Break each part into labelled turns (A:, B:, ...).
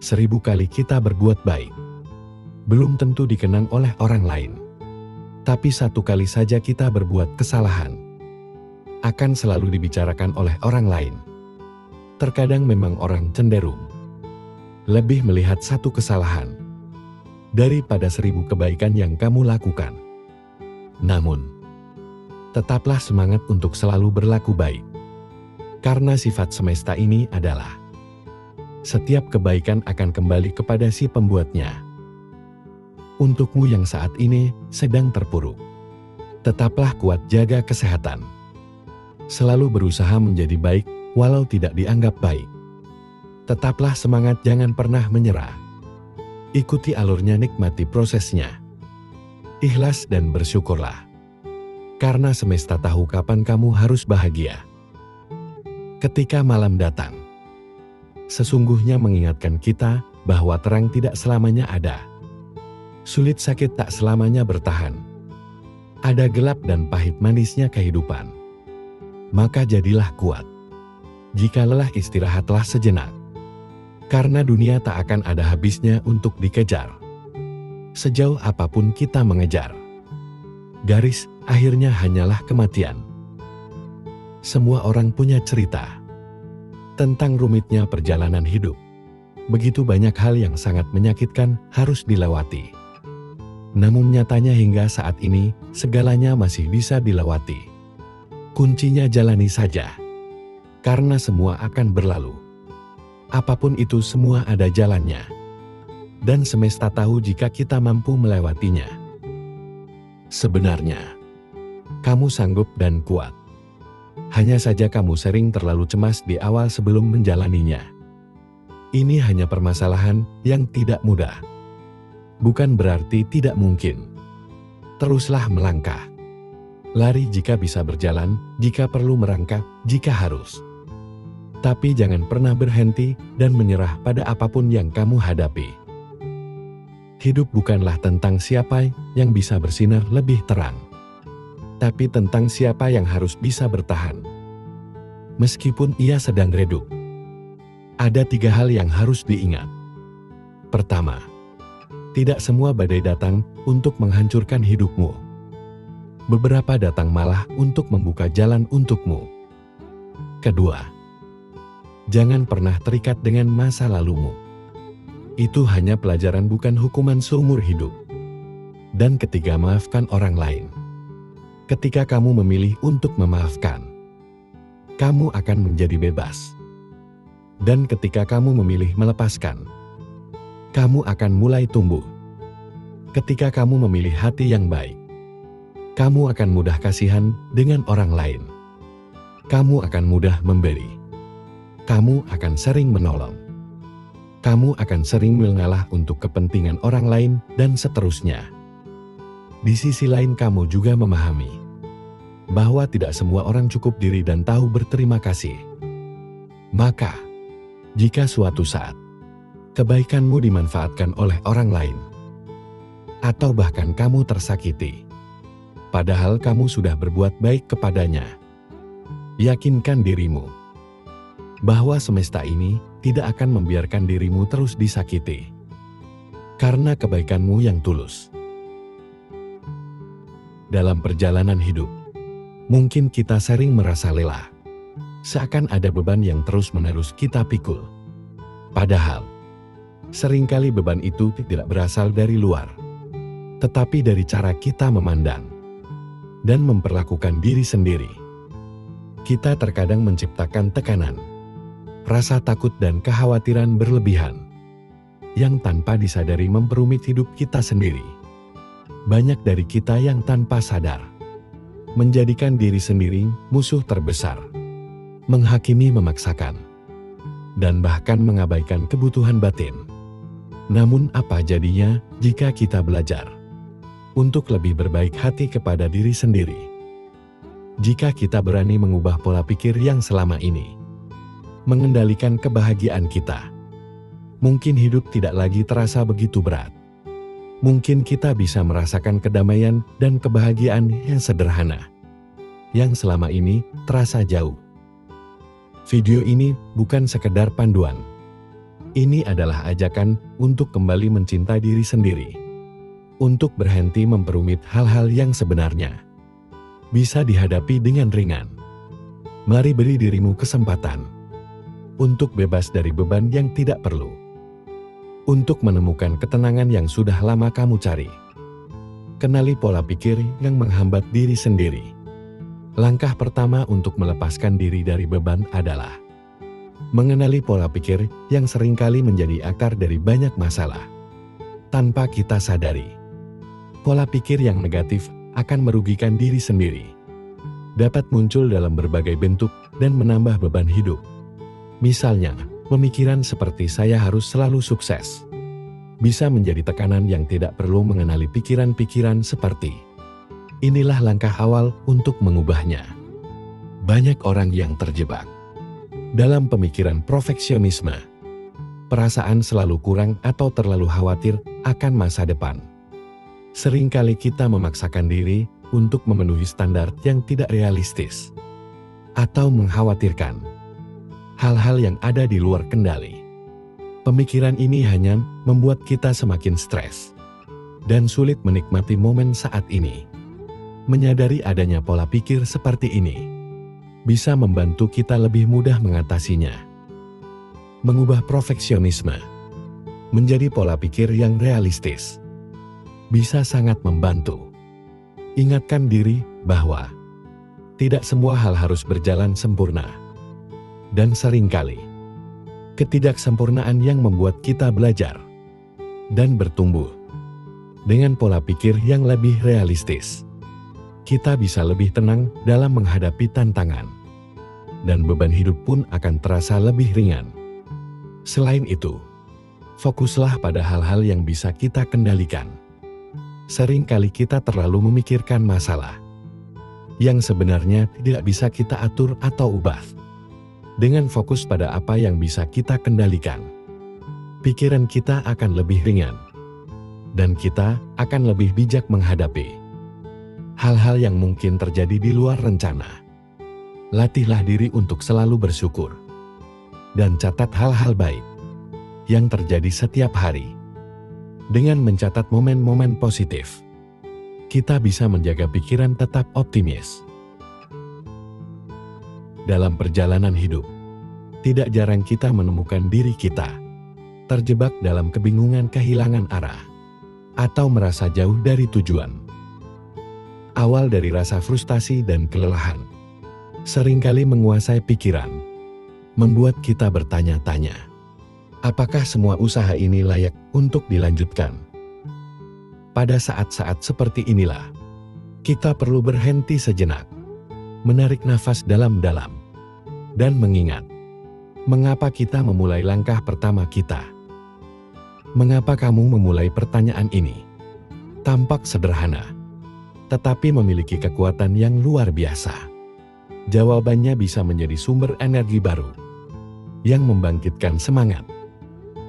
A: 1000 kali kita berbuat baik, belum tentu dikenang oleh orang lain. Tapi 1 kali saja kita berbuat kesalahan, akan selalu dibicarakan oleh orang lain. Terkadang memang orang cenderung lebih melihat 1 kesalahan daripada 1000 kebaikan yang kamu lakukan. Namun, tetaplah semangat untuk selalu berlaku baik. Karena sifat semesta ini adalah setiap kebaikan akan kembali kepada si pembuatnya. Untukmu yang saat ini sedang terpuruk, tetaplah kuat, jaga kesehatan. Selalu berusaha menjadi baik walau tidak dianggap baik. Tetaplah semangat, jangan pernah menyerah. Ikuti alurnya, nikmati prosesnya. Ikhlas dan bersyukurlah. Karena semesta tahu kapan kamu harus bahagia. Ketika malam datang, sesungguhnya mengingatkan kita bahwa terang tidak selamanya ada. Sulit sakit tak selamanya bertahan. Ada gelap dan pahit manisnya kehidupan. Maka jadilah kuat. Jika lelah, istirahatlah sejenak. Karena dunia tak akan ada habisnya untuk dikejar. Sejauh apapun kita mengejar, garis akhirnya hanyalah kematian. Semua orang punya cerita tentang rumitnya perjalanan hidup. Begitu banyak hal yang sangat menyakitkan harus dilewati. Namun nyatanya hingga saat ini, segalanya masih bisa dilewati. Kuncinya jalani saja. Karena semua akan berlalu. Apapun itu, semua ada jalannya. Dan semesta tahu jika kita mampu melewatinya. Sebenarnya, kamu sanggup dan kuat. Hanya saja kamu sering terlalu cemas di awal sebelum menjalaninya. Ini hanya permasalahan yang tidak mudah. Bukan berarti tidak mungkin. Teruslah melangkah. Lari jika bisa berjalan, jika perlu merangkak, jika harus. Tapi jangan pernah berhenti dan menyerah pada apapun yang kamu hadapi. Hidup bukanlah tentang siapa yang bisa bersinar lebih terang, tapi tentang siapa yang harus bisa bertahan. Meskipun ia sedang redup. Ada 3 hal yang harus diingat. Pertama, tidak semua badai datang untuk menghancurkan hidupmu. Beberapa datang malah untuk membuka jalan untukmu. Kedua, jangan pernah terikat dengan masa lalumu. Itu hanya pelajaran, bukan hukuman seumur hidup. Dan ketiga, maafkan orang lain. Ketika kamu memilih untuk memaafkan, kamu akan menjadi bebas. Dan ketika kamu memilih melepaskan, kamu akan mulai tumbuh. Ketika kamu memilih hati yang baik, kamu akan mudah kasihan dengan orang lain. Kamu akan mudah memberi. Kamu akan sering menolong. Kamu akan sering mengalah untuk kepentingan orang lain, dan seterusnya. Di sisi lain, kamu juga memahami bahwa tidak semua orang cukup diri dan tahu berterima kasih. Maka, jika suatu saat kebaikanmu dimanfaatkan oleh orang lain, atau bahkan kamu tersakiti, padahal kamu sudah berbuat baik kepadanya, yakinkan dirimu bahwa semesta ini tidak akan membiarkan dirimu terus disakiti. Karena kebaikanmu yang tulus. Dalam perjalanan hidup, mungkin kita sering merasa lelah. Seakan ada beban yang terus-menerus kita pikul. Padahal, seringkali beban itu tidak berasal dari luar, tetapi dari cara kita memandang dan memperlakukan diri sendiri. Kita terkadang menciptakan tekanan, rasa takut dan kekhawatiran berlebihan, yang tanpa disadari memperumit hidup kita sendiri. Banyak dari kita yang tanpa sadar menjadikan diri sendiri musuh terbesar, menghakimi, memaksakan, dan bahkan mengabaikan kebutuhan batin. Namun apa jadinya jika kita belajar untuk lebih berbaik hati kepada diri sendiri? Jika kita berani mengubah pola pikir yang selama ini mengendalikan kebahagiaan kita, mungkin hidup tidak lagi terasa begitu berat. Mungkin kita bisa merasakan kedamaian dan kebahagiaan yang sederhana, yang selama ini terasa jauh. Video ini bukan sekedar panduan, Ini adalah ajakan untuk kembali mencintai diri sendiri. Untuk berhenti memperumit hal-hal yang sebenarnya bisa dihadapi dengan ringan. Mari beri dirimu kesempatan untuk bebas dari beban yang tidak perlu. Untuk menemukan ketenangan yang sudah lama kamu cari. Kenali pola pikir yang menghambat diri sendiri. Langkah pertama untuk melepaskan diri dari beban adalah mengenali pola pikir yang seringkali menjadi akar dari banyak masalah. Tanpa kita sadari, pola pikir yang negatif akan merugikan diri sendiri. Dapat muncul dalam berbagai bentuk dan menambah beban hidup. Misalnya, pemikiran seperti saya harus selalu sukses. Bisa menjadi tekanan yang tidak perlu mengenali pikiran-pikiran seperti. Inilah langkah awal untuk mengubahnya. Banyak orang yang terjebak dalam pemikiran perfeksionisme. Perasaan selalu kurang atau terlalu khawatir akan masa depan. Seringkali kita memaksakan diri untuk memenuhi standar yang tidak realistis. Atau mengkhawatirkan hal-hal yang ada di luar kendali. Pemikiran ini hanya membuat kita semakin stres dan sulit menikmati momen saat ini. Menyadari adanya pola pikir seperti ini bisa membantu kita lebih mudah mengatasinya. Mengubah perfeksionisme menjadi pola pikir yang realistis bisa sangat membantu. Ingatkan diri bahwa tidak semua hal harus berjalan sempurna. Dan seringkali, ketidaksempurnaan yang membuat kita belajar dan bertumbuh. Dengan pola pikir yang lebih realistis, kita bisa lebih tenang dalam menghadapi tantangan. Dan beban hidup pun akan terasa lebih ringan. Selain itu, fokuslah pada hal-hal yang bisa kita kendalikan. Seringkali kita terlalu memikirkan masalah yang sebenarnya tidak bisa kita atur atau ubah. Dengan fokus pada apa yang bisa kita kendalikan, pikiran kita akan lebih ringan, dan kita akan lebih bijak menghadapi hal-hal yang mungkin terjadi di luar rencana. Latihlah diri untuk selalu bersyukur, dan catat hal-hal baik yang terjadi setiap hari. Dengan mencatat momen-momen positif, kita bisa menjaga pikiran tetap optimis. Dalam perjalanan hidup, tidak jarang kita menemukan diri kita terjebak dalam kebingungan, kehilangan arah, atau merasa jauh dari tujuan. Awal dari rasa frustasi dan kelelahan seringkali menguasai pikiran, membuat kita bertanya-tanya, apakah semua usaha ini layak untuk dilanjutkan? Pada saat-saat seperti inilah, kita perlu berhenti sejenak, menarik nafas dalam-dalam, dan mengingat, mengapa kita memulai langkah pertama kita. Mengapa kamu memulai pertanyaan ini? Tampak sederhana, tetapi memiliki kekuatan yang luar biasa. Jawabannya bisa menjadi sumber energi baru yang membangkitkan semangat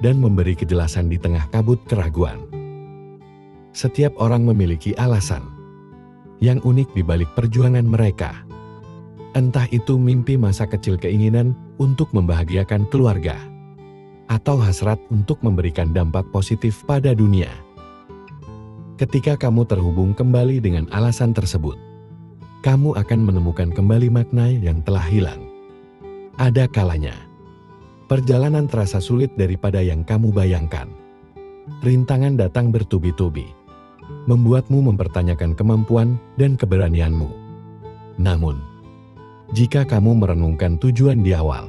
A: dan memberi kejelasan di tengah kabut keraguan. Setiap orang memiliki alasan yang unik di balik perjuangan mereka. Entah itu mimpi masa kecil, keinginan untuk membahagiakan keluarga, atau hasrat untuk memberikan dampak positif pada dunia. Ketika kamu terhubung kembali dengan alasan tersebut, kamu akan menemukan kembali makna yang telah hilang. Ada kalanya, perjalanan terasa sulit daripada yang kamu bayangkan. Rintangan datang bertubi-tubi, membuatmu mempertanyakan kemampuan dan keberanianmu. Namun, jika kamu merenungkan tujuan di awal,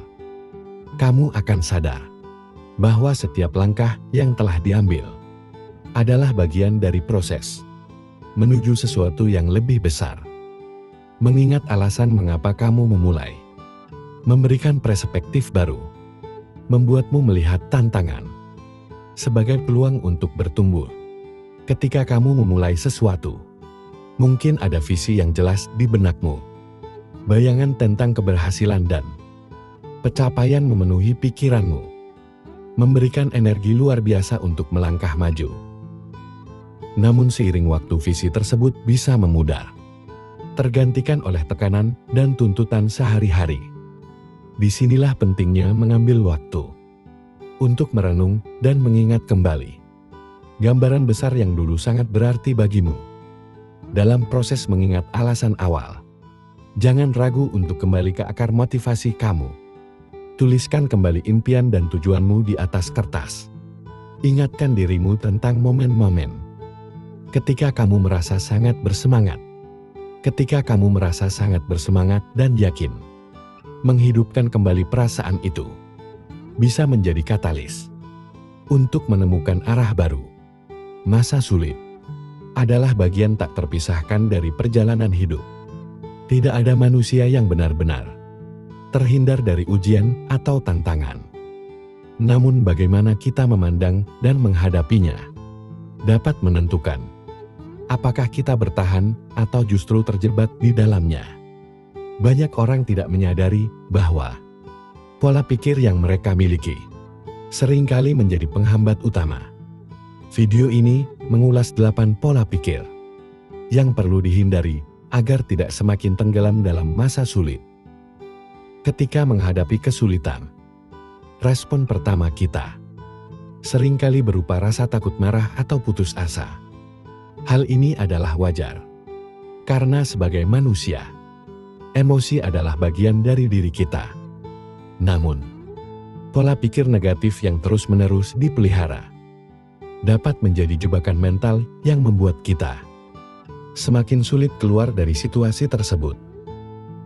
A: kamu akan sadar bahwa setiap langkah yang telah diambil adalah bagian dari proses menuju sesuatu yang lebih besar. Mengingat alasan mengapa kamu memulai, memberikan perspektif baru, membuatmu melihat tantangan sebagai peluang untuk bertumbuh. Ketika kamu memulai sesuatu, mungkin ada visi yang jelas di benakmu, bayangan tentang keberhasilan dan pencapaian memenuhi pikiranmu, memberikan energi luar biasa untuk melangkah maju. Namun seiring waktu, visi tersebut bisa memudar, tergantikan oleh tekanan dan tuntutan sehari-hari. Disinilah pentingnya mengambil waktu untuk merenung dan mengingat kembali gambaran besar yang dulu sangat berarti bagimu. Dalam proses mengingat alasan awal, jangan ragu untuk kembali ke akar motivasi kamu. Tuliskan kembali impian dan tujuanmu di atas kertas. Ingatkan dirimu tentang momen-momen ketika kamu merasa sangat bersemangat. Ketika kamu merasa sangat bersemangat dan yakin, menghidupkan kembali perasaan itu bisa menjadi katalis untuk menemukan arah baru. Masa sulit adalah bagian tak terpisahkan dari perjalanan hidup. Tidak ada manusia yang benar-benar terhindar dari ujian atau tantangan. Namun bagaimana kita memandang dan menghadapinya dapat menentukan apakah kita bertahan atau justru terjebak di dalamnya. Banyak orang tidak menyadari bahwa pola pikir yang mereka miliki seringkali menjadi penghambat utama. Video ini mengulas 8 pola pikir yang perlu dihindari agar tidak semakin tenggelam dalam masa sulit. Ketika menghadapi kesulitan, respon pertama kita seringkali berupa rasa takut, marah, atau putus asa. Hal ini adalah wajar, karena sebagai manusia, emosi adalah bagian dari diri kita. Namun, pola pikir negatif yang terus-menerus dipelihara dapat menjadi jebakan mental yang membuat kita semakin sulit keluar dari situasi tersebut.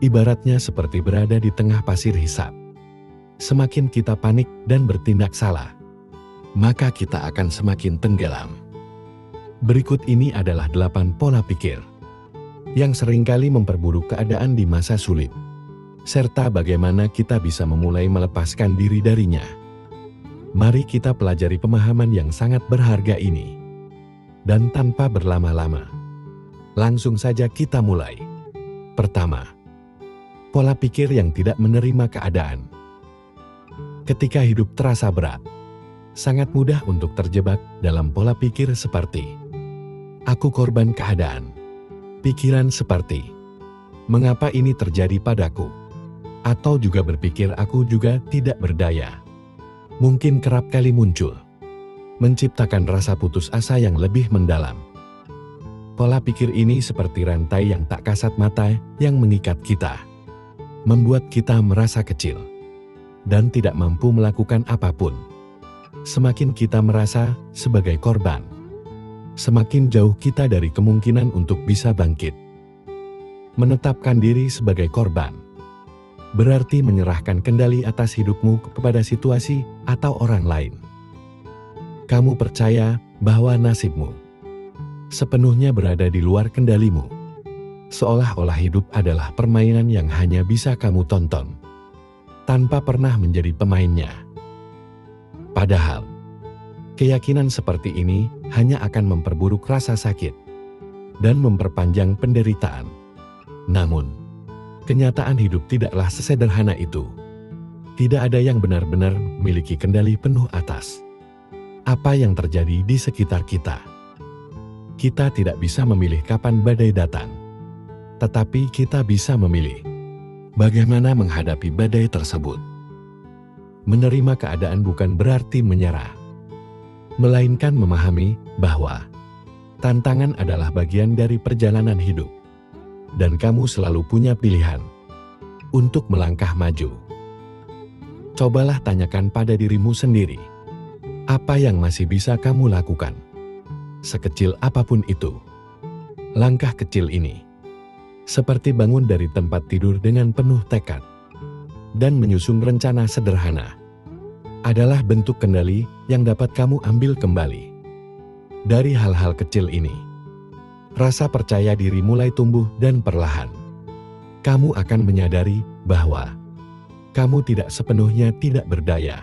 A: Ibaratnya seperti berada di tengah pasir hisap. Semakin kita panik dan bertindak salah, maka kita akan semakin tenggelam. Berikut ini adalah 8 pola pikir yang seringkali memperburuk keadaan di masa sulit, serta bagaimana kita bisa memulai melepaskan diri darinya. Mari kita pelajari pemahaman yang sangat berharga ini. Dan tanpa berlama-lama, langsung saja kita mulai. Pertama, pola pikir yang tidak menerima keadaan. Ketika hidup terasa berat, sangat mudah untuk terjebak dalam pola pikir seperti "aku korban keadaan". Pikiran seperti "mengapa ini terjadi padaku?" Atau juga berpikir "aku juga tidak berdaya", mungkin kerap kali muncul, menciptakan rasa putus asa yang lebih mendalam. Pola pikir ini seperti rantai yang tak kasat mata yang mengikat kita, membuat kita merasa kecil dan tidak mampu melakukan apapun. Semakin kita merasa sebagai korban, semakin jauh kita dari kemungkinan untuk bisa bangkit. Menetapkan diri sebagai korban berarti menyerahkan kendali atas hidupmu kepada situasi atau orang lain. Kamu percaya bahwa nasibmu sepenuhnya berada di luar kendalimu, seolah-olah hidup adalah permainan yang hanya bisa kamu tonton, tanpa pernah menjadi pemainnya. Padahal, keyakinan seperti ini hanya akan memperburuk rasa sakit dan memperpanjang penderitaan. Namun, kenyataan hidup tidaklah sesederhana itu. Tidak ada yang benar-benar memiliki kendali penuh atas apa yang terjadi di sekitar kita. Kita tidak bisa memilih kapan badai datang, tetapi kita bisa memilih bagaimana menghadapi badai tersebut. Menerima keadaan bukan berarti menyerah, melainkan memahami bahwa tantangan adalah bagian dari perjalanan hidup. Dan kamu selalu punya pilihan untuk melangkah maju. Cobalah tanyakan pada dirimu sendiri, apa yang masih bisa kamu lakukan? Sekecil apapun itu, langkah kecil ini, seperti bangun dari tempat tidur dengan penuh tekad dan menyusun rencana sederhana, adalah bentuk kendali yang dapat kamu ambil kembali. Dari hal-hal kecil ini, rasa percaya diri mulai tumbuh dan perlahan kamu akan menyadari bahwa kamu tidak sepenuhnya tidak berdaya.